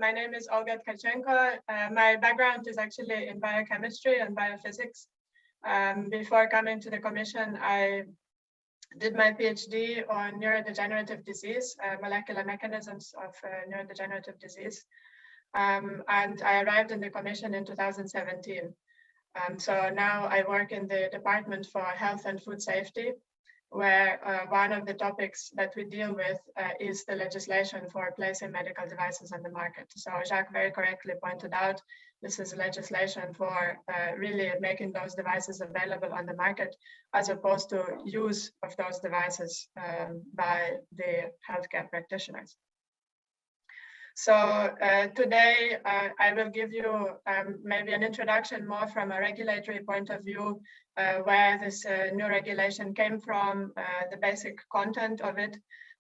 My name is Olga Tkachenko. My background is actually in biochemistry and biophysics. Before coming to the Commission, I did my PhD on neurodegenerative disease, molecular mechanisms of neurodegenerative disease. And I arrived in the Commission in 2017. So now I work in the Department for Health and Food Safety, where one of the topics that we deal with is the legislation for placing medical devices on the market. So Jacques very correctly pointed out, this is legislation for really making those devices available on the market, as opposed to use of those devices by the healthcare practitioners. So today I will give you maybe an introduction more from a regulatory point of view, where this new regulation came from, the basic content of it,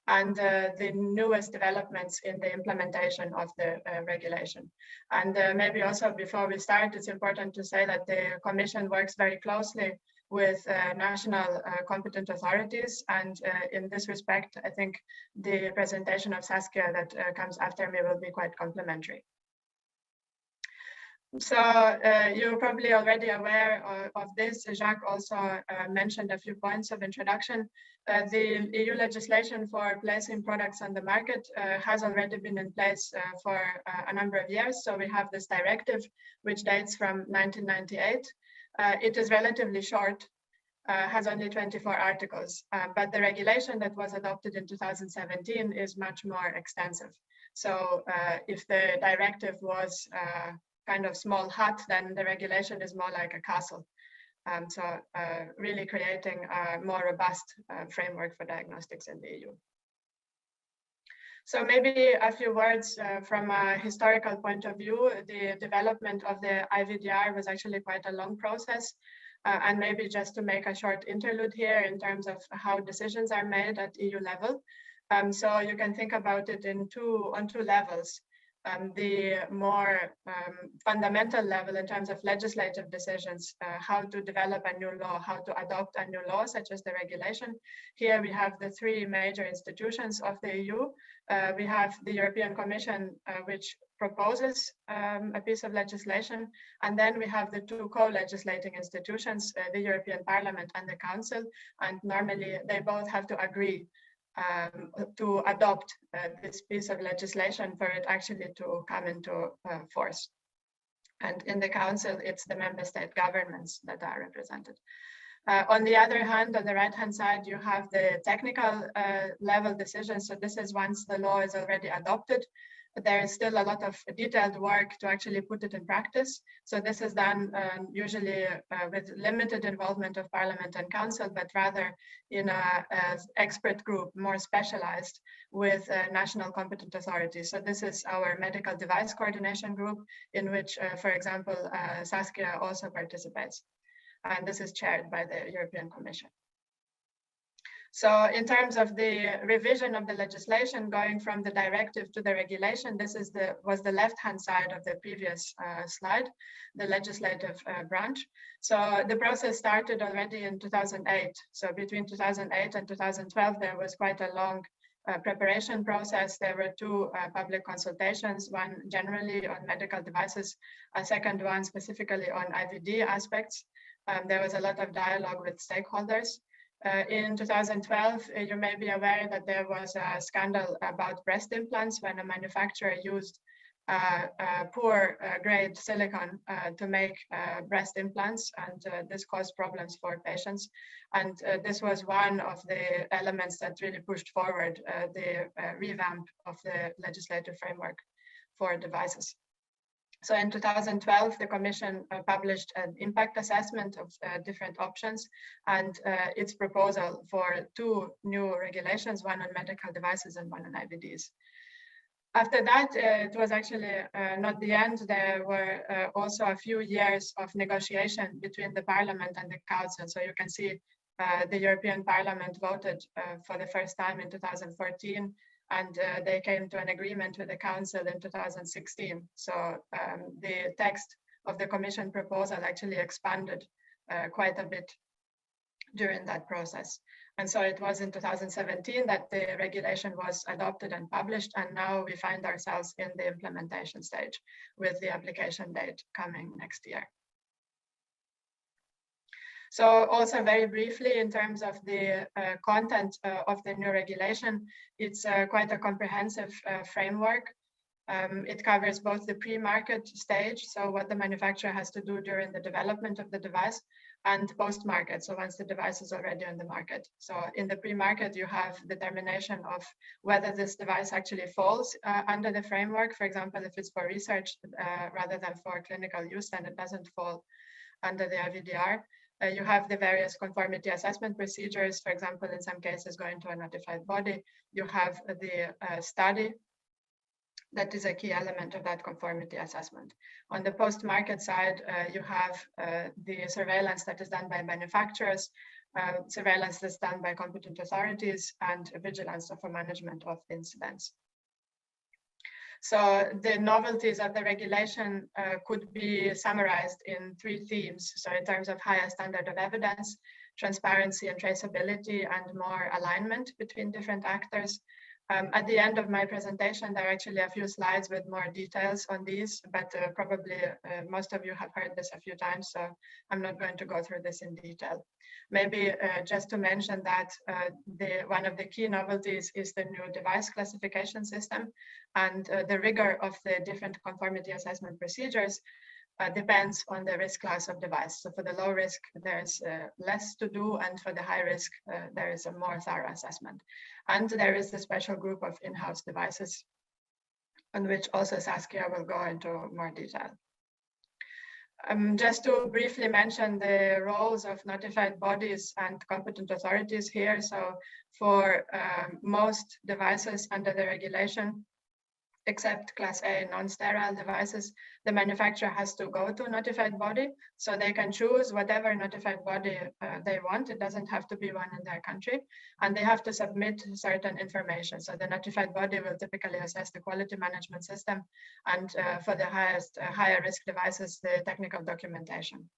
and the newest developments in the implementation of the regulation. And maybe also before we start, it's important to say that the Commission works very closely with national competent authorities. And in this respect, I think the presentation of Saskia that comes after me will be quite complementary. So you're probably already aware of this. Jacques also mentioned a few points of introduction. The EU legislation for placing products on the market has already been in place for a number of years. So we have this directive, which dates from 1998. It is relatively short, has only 24 articles, but the regulation that was adopted in 2017 is much more extensive. So if the directive was kind of small hut, then the regulation is more like a castle. So really creating a more robust framework for diagnostics in the EU. So maybe a few words from a historical point of view. The development of the IVDR was actually quite a long process. And maybe just to make a short interlude here in terms of how decisions are made at EU level. So you can think about it on two levels. The more fundamental level in terms of legislative decisions, how to develop a new law, how to adopt a new law, such as the regulation. Here we have the three major institutions of the EU. We have the European Commission, which proposes a piece of legislation. And then we have the two co-legislating institutions, the European Parliament and the Council. And normally they both have to agree to adopt this piece of legislation for it actually to come into force. And in the Council, it's the member state governments that are represented. On the other hand, on the right-hand side, you have the technical level decisions. So this is once the law is already adopted, but there is still a lot of detailed work to actually put it in practice. So this is done usually with limited involvement of Parliament and Council, but rather in an expert group, more specialized with national competent authorities. So this is our medical device coordination group, in which, for example, Saskia also participates. And this is chaired by the European Commission. So in terms of the revision of the legislation going from the directive to the regulation, this is was the left-hand side of the previous slide, the legislative branch. So the process started already in 2008. So between 2008 and 2012, there was quite a long preparation process. There were two public consultations, one generally on medical devices, a second one specifically on IVD aspects. There was a lot of dialogue with stakeholders. In 2012, you may be aware that there was a scandal about breast implants when a manufacturer used poor grade silicone to make breast implants, and this caused problems for patients. And this was one of the elements that really pushed forward the revamp of the legislative framework for devices. So in 2012, the Commission published an impact assessment of different options and its proposal for two new regulations, one on medical devices and one on IVDs. After that, it was actually not the end. There were also a few years of negotiation between the Parliament and the Council. So you can see the European Parliament voted for the first time in 2014. And they came to an agreement with the Council in 2016. So the text of the Commission proposal actually expanded quite a bit during that process. And so it was in 2017 that the regulation was adopted and published, and now we find ourselves in the implementation stage with the application date coming next year. So also very briefly, in terms of the content of the new regulation, it's quite a comprehensive framework. It covers both the pre-market stage, so what the manufacturer has to do during the development of the device, and post-market, so once the device is already on the market. So in the pre-market, you have determination of whether this device actually falls under the framework. For example, if it's for research rather than for clinical use, then it doesn't fall under the IVDR. You have the various conformity assessment procedures, for example, in some cases going to a notified body. You have the study. That is a key element of that conformity assessment. On the post-market side, you have the surveillance that is done by manufacturers, surveillance that's done by competent authorities, and vigilance for management of incidents. So the novelties of the regulation could be summarized in 3 themes. So in terms of higher standard of evidence, transparency and traceability, and more alignment between different actors. At the end of my presentation, there are actually a few slides with more details on these, but probably most of you have heard this a few times, so I'm not going to go through this in detail. Maybe just to mention that one of the key novelties is the new device classification system, and the rigor of the different conformity assessment procedures depends on the risk class of device. So for the low risk, there's less to do, and for the high risk, there is a more thorough assessment. And there is the special group of in-house devices, on which also Saskia will go into more detail. Just to briefly mention the roles of notified bodies and competent authorities here. So for most devices under the regulation, except Class A non-sterile devices, the manufacturer has to go to a notified body, so they can choose whatever notified body they want. It doesn't have to be one in their country, and they have to submit certain information. So the notified body will typically assess the quality management system, and for the higher risk devices, the technical documentation.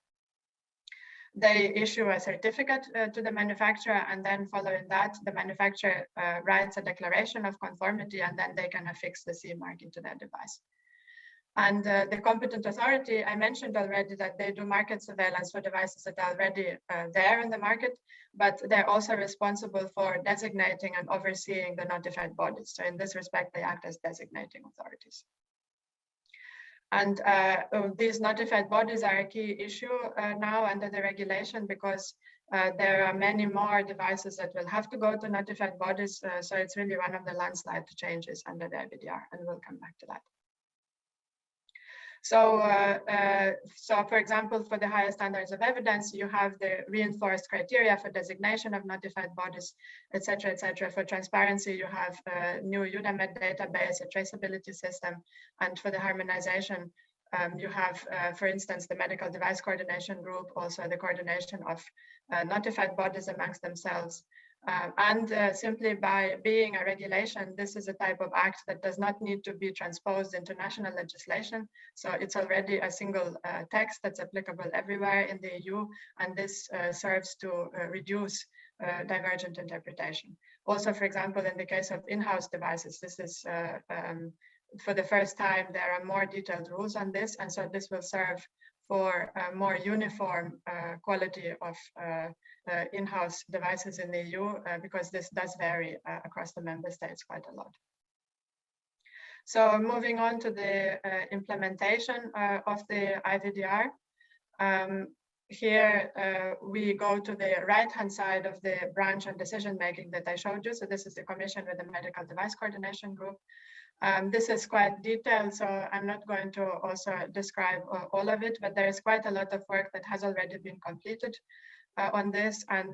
They issue a certificate to the manufacturer, and then following that, the manufacturer writes a declaration of conformity, and then they can affix the CE mark into their device. And the competent authority, I mentioned already that they do market surveillance for devices that are already there in the market, but they're also responsible for designating and overseeing the notified bodies. So in this respect, they act as designating authorities. And these notified bodies are a key issue now under the regulation, because there are many more devices that will have to go to notified bodies. So it's really one of the landslide changes under the IVDR, and we'll come back to that. So for example, for the higher standards of evidence, you have the reinforced criteria for designation of notified bodies, et cetera, For transparency, you have a new UDAMED database, a traceability system, and for the harmonization, you have, for instance, the medical device coordination group, also the coordination of notified bodies amongst themselves. Simply by being a regulation, this is a type of act that does not need to be transposed into national legislation. So it's already a single text that's applicable everywhere in the EU, and this serves to reduce divergent interpretation. Also, for example, in the case of in-house devices, this is for the first time, there are more detailed rules on this, and so this will serve for a more uniform quality of in-house devices in the EU, because this does vary across the member states quite a lot. So moving on to the implementation of the IVDR. Here we go to the right-hand side of the branch on decision-making that I showed you. So this is the Commission with the Medical Device Coordination Group. This is quite detailed, so I'm not going to also describe all of it, but there is quite a lot of work that has already been completed on this, and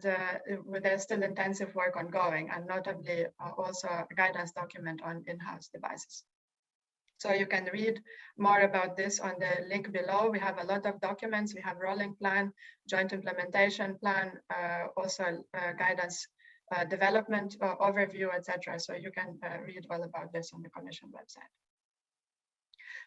there's still intensive work ongoing, and notably also a guidance document on in-house devices. So you can read more about this on the link below. We have a lot of documents. We have rolling plan, joint implementation plan, also guidance development overview, etc. So you can read all about this on the Commission website.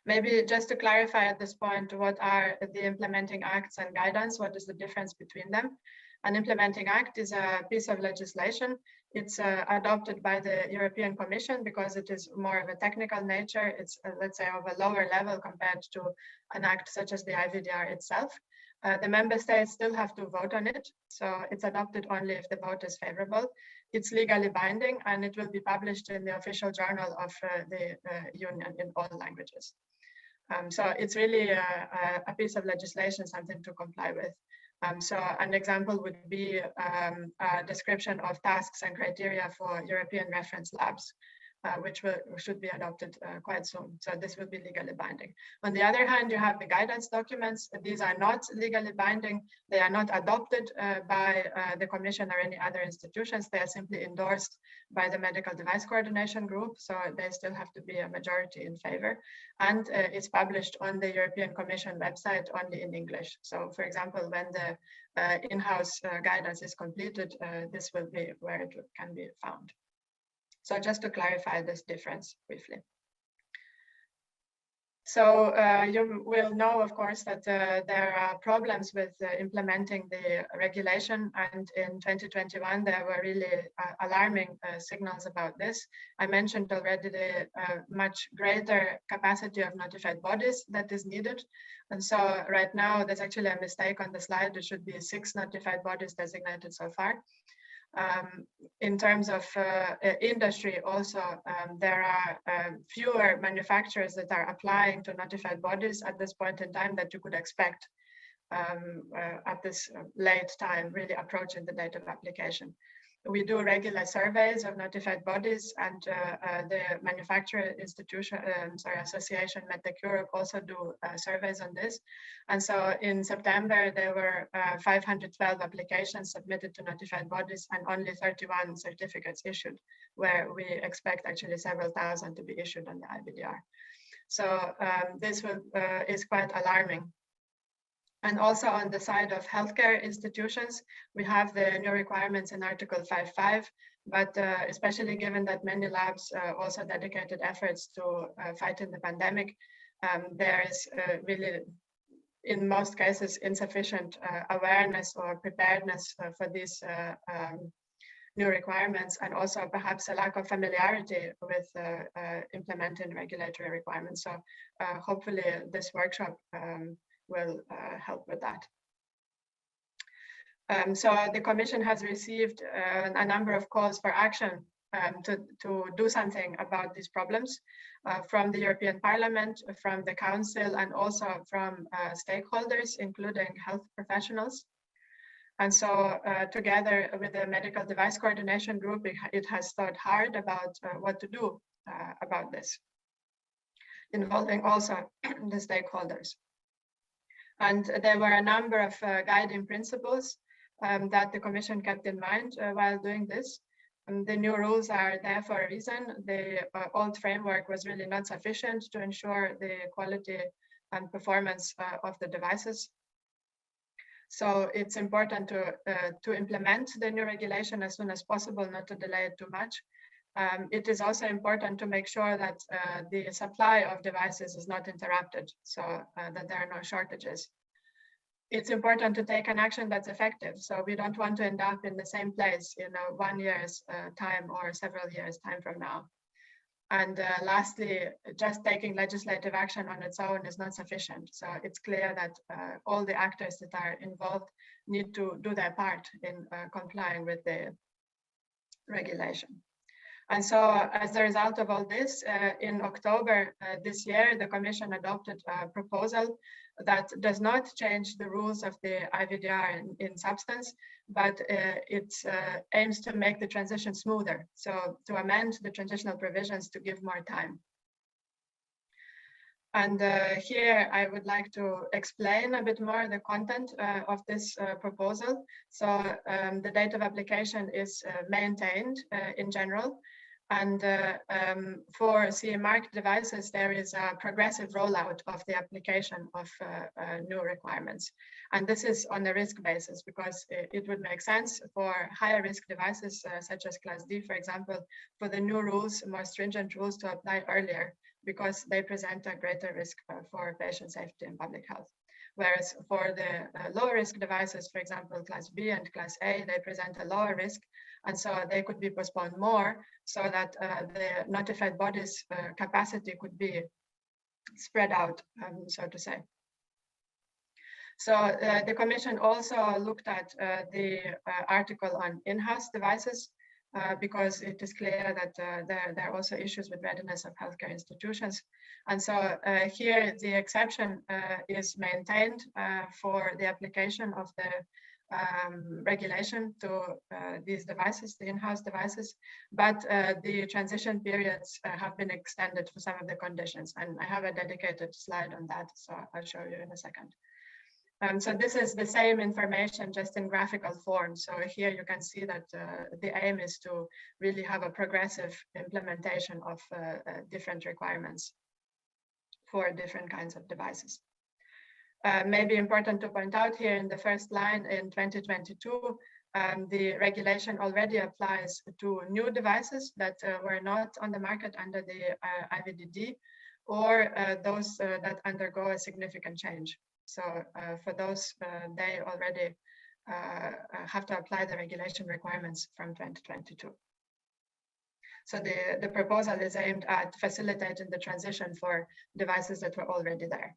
Maybe just to clarify at this point, what are the implementing acts and guidance? What is the difference between them? An implementing act is a piece of legislation. It's adopted by the European Commission because it is more of a technical nature. It's, let's say, of a lower level compared to an act such as the IVDR itself. The member states still have to vote on it. So it's adopted only if the vote is favorable. It's legally binding and it will be published in the official journal of the Union in all languages. So it's really a piece of legislation, something to comply with. So an example would be a description of tasks and criteria for European reference labs, which should be adopted quite soon. So this will be legally binding. On the other hand, you have the guidance documents. These are not legally binding. They are not adopted by the Commission or any other institutions. They are simply endorsed by the Medical Device Coordination Group. So they still have to be a majority in favor. And it's published on the European Commission website only in English. So for example, when the in-house guidance is completed, this will be where it can be found. So just to clarify this difference briefly. So you will know, of course, that there are problems with implementing the regulation. And in 2021, there were really alarming signals about this. I mentioned already the much greater capacity of notified bodies that is needed. And so right now, there's actually a mistake on the slide. There should be 6 notified bodies designated so far. In terms of industry also, there are fewer manufacturers that are applying to notified bodies at this point in time that you could expect at this late time, really approaching the date of application. We do regular surveys of notified bodies, and the manufacturer association MedTech Europe also do surveys on this. And so in September, there were 512 applications submitted to notified bodies and only 31 certificates issued, where we expect actually several thousand to be issued on the IVDR. So this is quite alarming. And also on the side of healthcare institutions, we have the new requirements in Article 5.5, but especially given that many labs also dedicated efforts to fighting the pandemic, there is really, in most cases, insufficient awareness or preparedness for these new requirements, and also perhaps a lack of familiarity with implementing regulatory requirements. So hopefully this workshop will help with that. So the Commission has received a number of calls for action to do something about these problems from the European Parliament, from the Council, and also from stakeholders, including health professionals. And so together with the Medical Device Coordination Group, it has thought hard about what to do about this, involving also the stakeholders. And there were a number of guiding principles that the Commission kept in mind while doing this. The new rules are there for a reason. The old framework was really not sufficient to ensure the quality and performance of the devices. So it's important to implement the new regulation as soon as possible, not to delay it too much. It is also important to make sure that the supply of devices is not interrupted, so that there are no shortages. It's important to take an action that's effective, so we don't want to end up in the same place in 1 year's time or several years' time from now. And lastly, just taking legislative action on its own is not sufficient. So it's clear that all the actors that are involved need to do their part in complying with the regulation. And so as a result of all this, in October this year, the Commission adopted a proposal that does not change the rules of the IVDR in substance, but it aims to make the transition smoother. So to amend the transitional provisions to give more time. And here I would like to explain a bit more the content of this proposal. So the date of application is maintained in general. And for CE marked devices, there is a progressive rollout of the application of new requirements. And this is on a risk basis, because it would make sense for higher risk devices, such as Class D, for example, for the new rules, more stringent rules to apply earlier, because they present a greater risk for patient safety and public health. whereas for the lower risk devices, for example, class B and class A, they present a lower risk, and so they could be postponed more so that the notified bodies capacity could be spread out, so to say. So the Commission also looked at the article on in-house devices because it is clear that there are also issues with readiness of healthcare institutions. And so here the exception is maintained for the application of the regulation to these devices, the in-house devices, but the transition periods have been extended for some of the conditions. And I have a dedicated slide on that, so I'll show you in a second. So this is the same information, just in graphical form. So here you can see that the aim is to really have a progressive implementation of different requirements for different kinds of devices. Maybe important to point out here in the first line in 2022, the regulation already applies to new devices that were not on the market under the IVDD, or those that undergo a significant change. So for those, they already have to apply the regulation requirements from 2022. So the proposal is aimed at facilitating the transition for devices that were already there.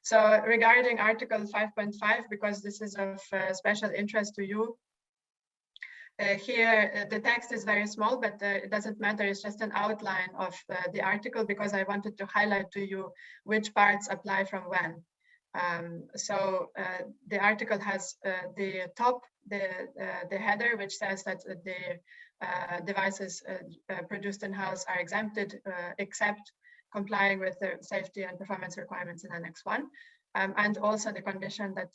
So regarding Article 5.5, because this is of special interest to you, here the text is very small, but it doesn't matter. It's just an outline of the article because I wanted to highlight to you which parts apply from when. So the article has the top, the header, which says that the devices produced in-house are exempted except complying with the safety and performance requirements in Annex 1. And also the condition that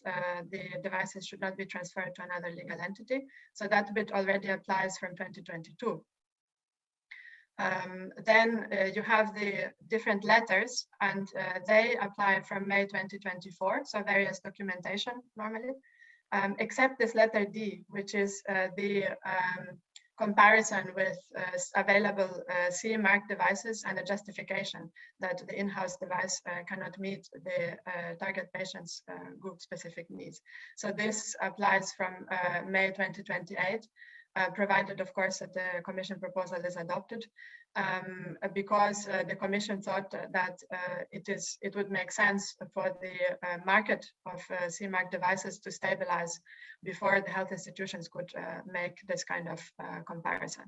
the devices should not be transferred to another legal entity. So that bit already applies from 2022. Then you have the different letters, and they apply from May 2024, so various documentation normally, except this letter D, which is the comparison with available CE mark devices and a justification that the in-house device cannot meet the target patient's group specific needs. So this applies from May 2028, provided of course that the Commission proposal is adopted, because the Commission thought that it would make sense for the market of CE mark devices to stabilize before the health institutions could make this kind of comparison.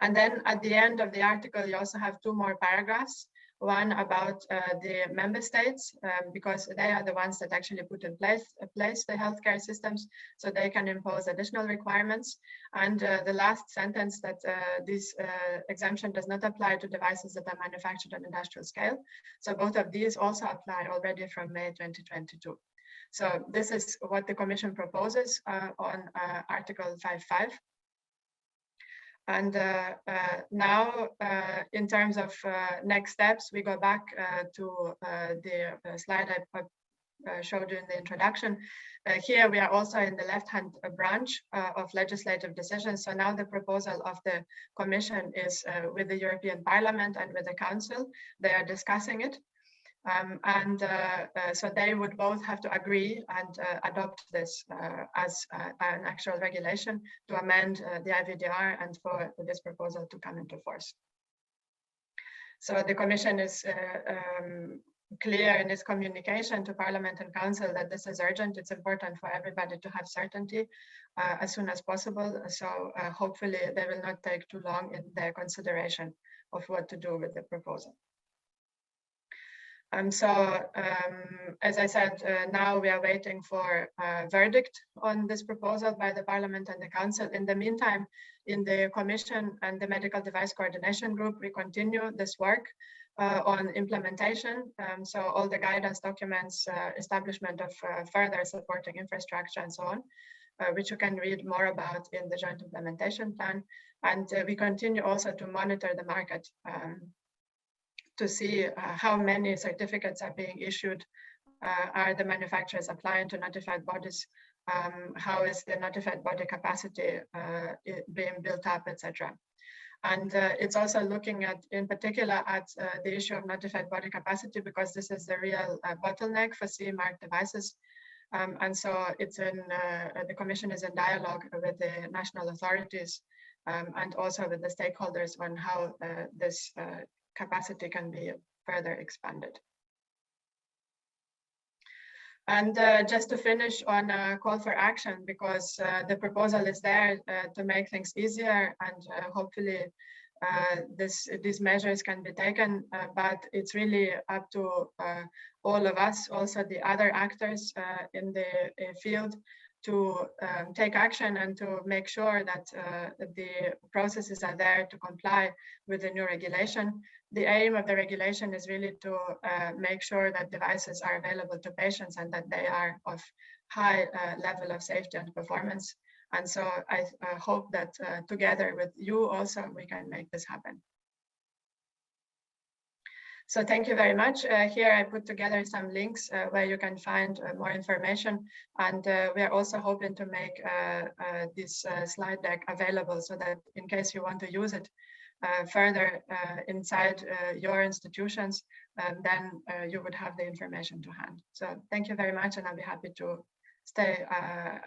And then at the end of the article, you also have two more paragraphs. One about the member states, because they are the ones that actually put in place the healthcare systems, so they can impose additional requirements. And the last sentence that this exemption does not apply to devices that are manufactured on industrial scale. So both of these also apply already from May 2022. So this is what the Commission proposes on Article 5.5. And now, in terms of next steps, we go back to the slide I showed you in the introduction. Here we are also in the left-hand branch of legislative decisions. So now the proposal of the Commission is with the European Parliament and with the Council. They are discussing it. So they would both have to agree and adopt this as an actual regulation to amend the IVDR and for this proposal to come into force. So the Commission is clear in its communication to Parliament and Council that this is urgent. It's important for everybody to have certainty as soon as possible. So hopefully they will not take too long in their consideration of what to do with the proposal. As I said, now we are waiting for a verdict on this proposal by the Parliament and the Council. In the meantime, in the Commission and the Medical Device Coordination Group, we continue this work on implementation. So all the guidance documents, establishment of further supporting infrastructure and so on, which you can read more about in the joint implementation plan. And we continue also to monitor the market to see how many certificates are being issued, are the manufacturers applying to notified bodies, how is the notified body capacity being built up, etc. And it's also looking at, in particular, at the issue of notified body capacity, because this is the real bottleneck for CE mark devices. And so it's in, the Commission is in dialogue with the national authorities and also with the stakeholders on how this capacity can be further expanded. And just to finish on a call for action, because the proposal is there to make things easier, and hopefully these measures can be taken, but it's really up to all of us, also the other actors in the field, to take action and to make sure that the processes are there to comply with the new regulation. The aim of the regulation is really to make sure that devices are available to patients and that they are of high level of safety and performance. And so I hope that together with you also, we can make this happen. So thank you very much. Here I put together some links where you can find more information. And we are also hoping to make this slide deck available so that in case you want to use it further inside your institutions, then you would have the information to hand. So thank you very much, and I'll be happy to stay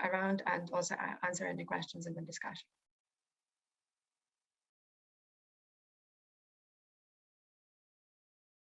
around and also answer any questions in the discussion.